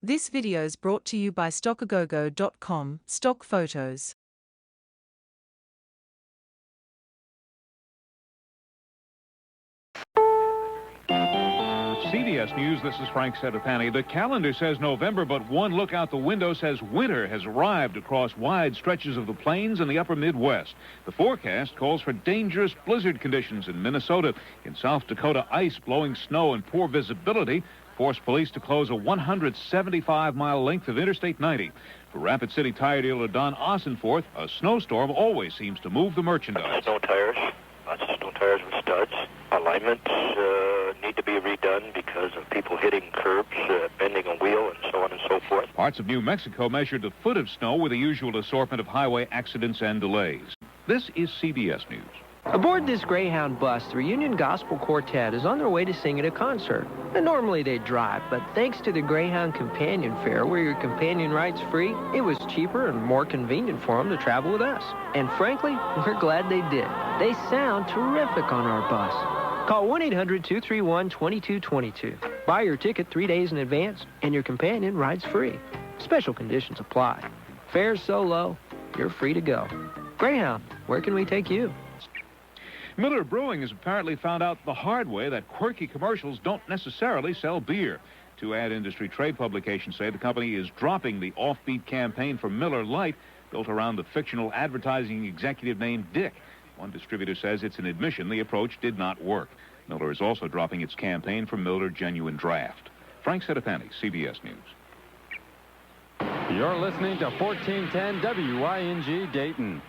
This video is brought to you by StockAgogo.com, stock photos. CBS News, this is Frank Sedapani. The calendar says November, but one look out the window says winter has arrived across wide stretches of the plains and the upper Midwest. The forecast calls for dangerous blizzard conditions in Minnesota. In South Dakota, ice, blowing snow, and poor visibility forced police to close a 175-mile length of Interstate 90. For Rapid City tire dealer Don Ossenforth, a snowstorm always seems to move the merchandise. Snow tires, lots of snow tires with studs. Alignments need to be redone because of people hitting curbs, bending a wheel, and so on and so forth. Parts of New Mexico measured a foot of snow with the usual assortment of highway accidents and delays. This is CBS News. Aboard this Greyhound bus, the Reunion Gospel Quartet is on their way to sing at a concert. And normally they drive, but thanks to the Greyhound Companion Fare, where your companion rides free, it was cheaper and more convenient for them to travel with us. And frankly, we're glad they did. They sound terrific on our bus. Call 1-800-231-2222. Buy your ticket 3 days in advance, and your companion rides free. Special conditions apply. Fares so low, you're free to go. Greyhound, where can we take you? Miller Brewing has apparently found out the hard way that quirky commercials don't necessarily sell beer. Two ad industry trade publications say the company is dropping the offbeat campaign for Miller Lite, built around the fictional advertising executive named Dick. One distributor says it's an admission the approach did not work. Miller is also dropping its campaign for Miller Genuine Draft. Frank Sedapani, CBS News. You're listening to 1410 WING Dayton.